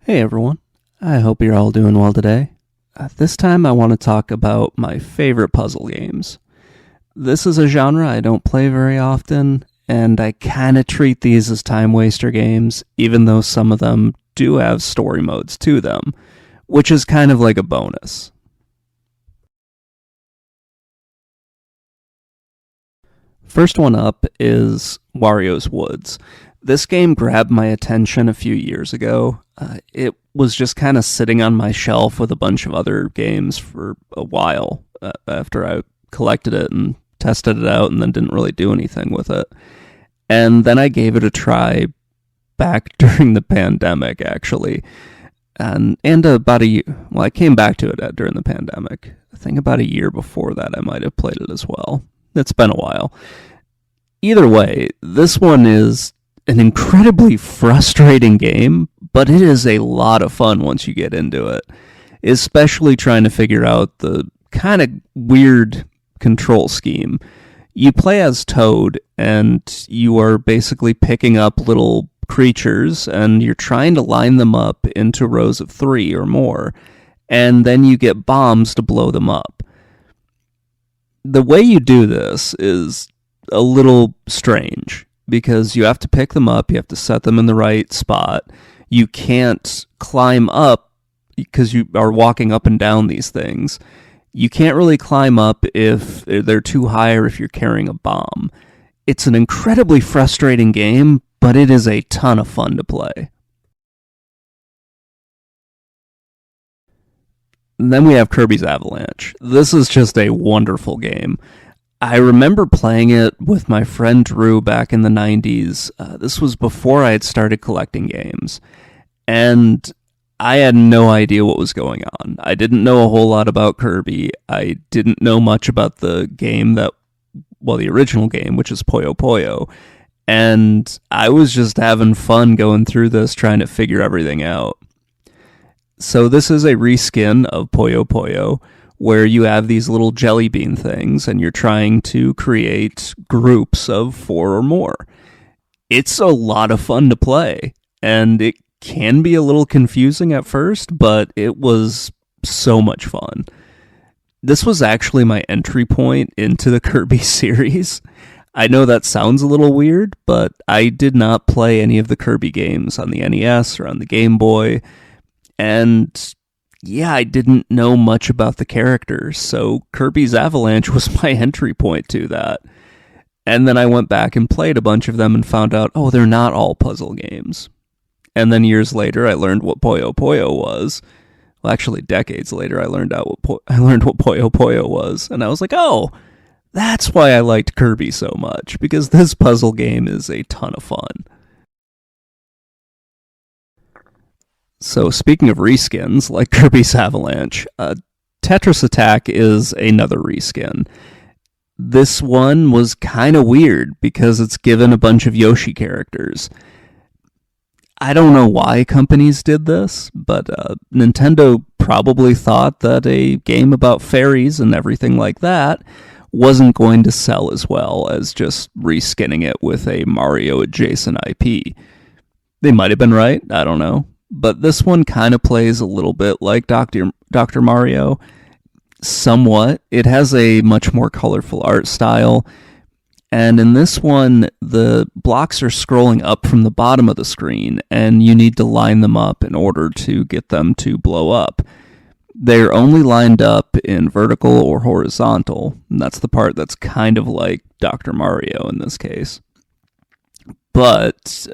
Hey everyone, I hope you're all doing well today. This time I want to talk about my favorite puzzle games. This is a genre I don't play very often, and I kind of treat these as time waster games, even though some of them do have story modes to them, which is kind of like a bonus. First one up is Wario's Woods. This game grabbed my attention a few years ago. It was just kind of sitting on my shelf with a bunch of other games for a while after I collected it and tested it out and then didn't really do anything with it. And then I gave it a try back during the pandemic, actually. And about a year, well, I came back to it during the pandemic. I think about a year before that I might have played it as well. It's been a while. Either way, this one is an incredibly frustrating game, but it is a lot of fun once you get into it, especially trying to figure out the kind of weird control scheme. You play as Toad, and you are basically picking up little creatures, and you're trying to line them up into rows of 3 or more, and then you get bombs to blow them up. The way you do this is a little strange, because you have to pick them up, you have to set them in the right spot. You can't climb up because you are walking up and down these things. You can't really climb up if they're too high or if you're carrying a bomb. It's an incredibly frustrating game, but it is a ton of fun to play. And then we have Kirbys Avalanche. This is just a wonderful game. I remember playing it with my friend Drew back in the 90s. This was before I had started collecting games. And I had no idea what was going on. I didn't know a whole lot about Kirby. I didn't know much about the game the original game, which is Puyo Puyo. And I was just having fun going through this, trying to figure everything out. So this is a reskin of Puyo Puyo, where you have these little jelly bean things, and you're trying to create groups of 4 or more. It's a lot of fun to play, and it can be a little confusing at first, but it was so much fun. This was actually my entry point into the Kirby series. I know that sounds a little weird, but I did not play any of the Kirby games on the NES or on the Game Boy, and yeah, I didn't know much about the characters, so Kirbys Avalanche was my entry point to that. And then I went back and played a bunch of them and found out, oh, they're not all puzzle games. And then years later, I learned what Puyo Puyo was. Well, actually, decades later, I learned what Puyo Puyo was, and I was like, oh, that's why I liked Kirby so much, because this puzzle game is a ton of fun. So speaking of reskins, like Kirbys Avalanche, Tetris Attack is another reskin. This one was kind of weird because it's given a bunch of Yoshi characters. I don't know why companies did this, but Nintendo probably thought that a game about fairies and everything like that wasn't going to sell as well as just reskinning it with a Mario adjacent IP. They might have been right, I don't know. But this one kind of plays a little bit like Dr. Mario, somewhat. It has a much more colorful art style, and in this one, the blocks are scrolling up from the bottom of the screen, and you need to line them up in order to get them to blow up. They're only lined up in vertical or horizontal, and that's the part that's kind of like Dr. Mario in this case. But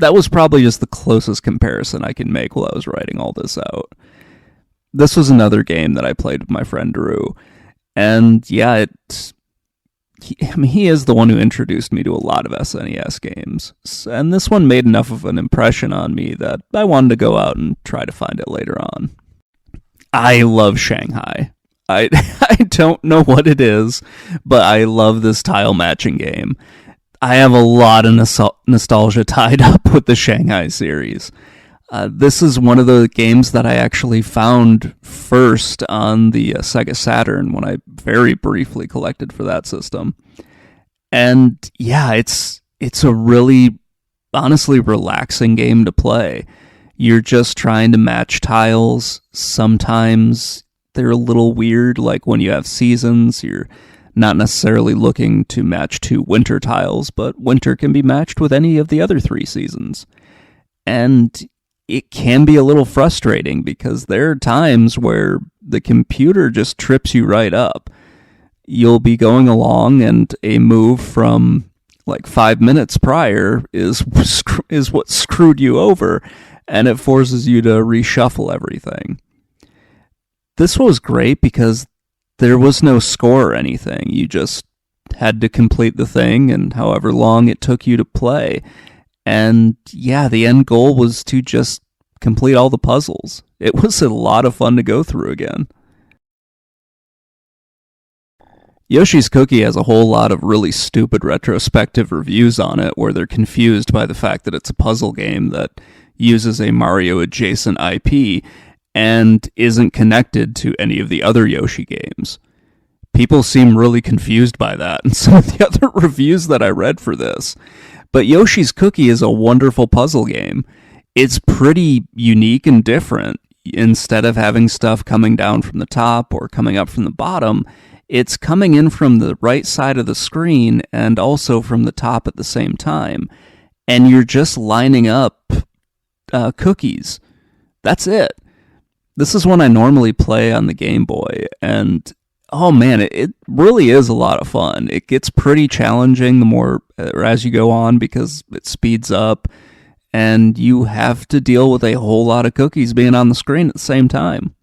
that was probably just the closest comparison I can make while I was writing all this out. This was another game that I played with my friend Drew, and yeah, he is the one who introduced me to a lot of SNES games, and this one made enough of an impression on me that I wanted to go out and try to find it later on. I love Shanghai. I don't know what it is, but I love this tile matching game. I have a lot of nostalgia tied up with the Shanghai series. This is one of the games that I actually found first on the Sega Saturn when I very briefly collected for that system. And yeah, it's a really, honestly relaxing game to play. You're just trying to match tiles. Sometimes they're a little weird, like when you have seasons, you're not necessarily looking to match 2 winter tiles, but winter can be matched with any of the other 3 seasons. And it can be a little frustrating because there are times where the computer just trips you right up. You'll be going along and a move from like 5 minutes prior is what screwed you over, and it forces you to reshuffle everything. This was great because there was no score or anything. You just had to complete the thing and however long it took you to play. And yeah, the end goal was to just complete all the puzzles. It was a lot of fun to go through again. Yoshis Cookie has a whole lot of really stupid retrospective reviews on it where they're confused by the fact that it's a puzzle game that uses a Mario adjacent IP and isn't connected to any of the other Yoshi games. People seem really confused by that in some of the other reviews that I read for this. But Yoshi's Cookie is a wonderful puzzle game. It's pretty unique and different. Instead of having stuff coming down from the top or coming up from the bottom, it's coming in from the right side of the screen and also from the top at the same time. And you're just lining up cookies. That's it. This is one I normally play on the Game Boy, and oh man, it really is a lot of fun. It gets pretty challenging the more as you go on because it speeds up, and you have to deal with a whole lot of cookies being on the screen at the same time.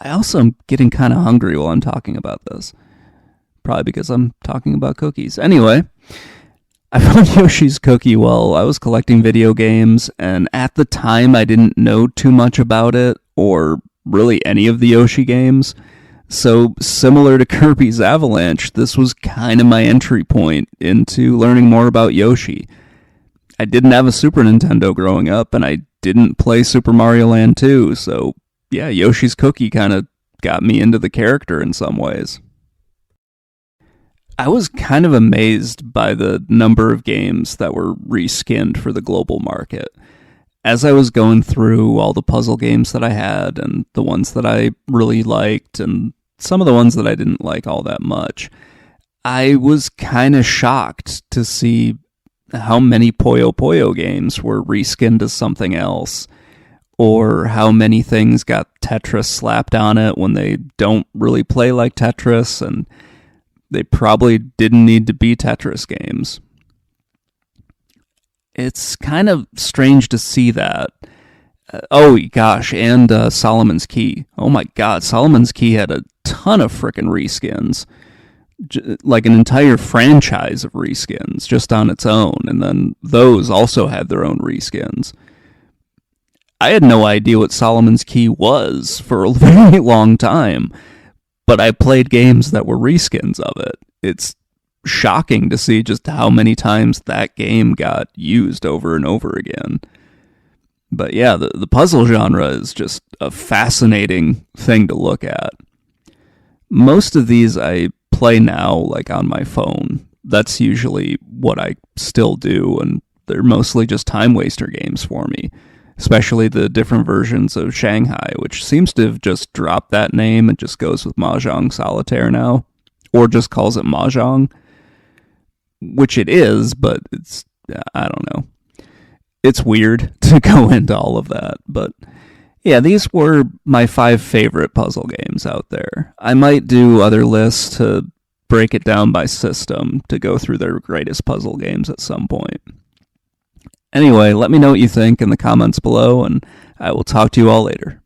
I also am getting kind of hungry while I'm talking about this. Probably because I'm talking about cookies. Anyway, I found Yoshi's Cookie while I was collecting video games, and at the time I didn't know too much about it, or really any of the Yoshi games. So, similar to Kirbys Avalanche, this was kind of my entry point into learning more about Yoshi. I didn't have a Super Nintendo growing up, and I didn't play Super Mario Land 2, so yeah, Yoshi's Cookie kind of got me into the character in some ways. I was kind of amazed by the number of games that were reskinned for the global market. As I was going through all the puzzle games that I had, and the ones that I really liked, and some of the ones that I didn't like all that much, I was kind of shocked to see how many Puyo Puyo games were reskinned as something else, or how many things got Tetris slapped on it when they don't really play like Tetris, and they probably didn't need to be Tetris games. It's kind of strange to see that. Oh gosh, and Solomon's Key. Oh my god, Solomon's Key had a ton of frickin' reskins. Like an entire franchise of reskins just on its own, and then those also had their own reskins. I had no idea what Solomon's Key was for a very long time, but I played games that were reskins of it. It's shocking to see just how many times that game got used over and over again. But yeah, the puzzle genre is just a fascinating thing to look at. Most of these I play now, like on my phone. That's usually what I still do, and they're mostly just time waster games for me. Especially the different versions of Shanghai, which seems to have just dropped that name and just goes with Mahjong Solitaire now. Or just calls it Mahjong. Which it is, but it's, I don't know. It's weird to go into all of that. But yeah, these were my 5 favorite puzzle games out there. I might do other lists to break it down by system to go through their greatest puzzle games at some point. Anyway, let me know what you think in the comments below, and I will talk to you all later.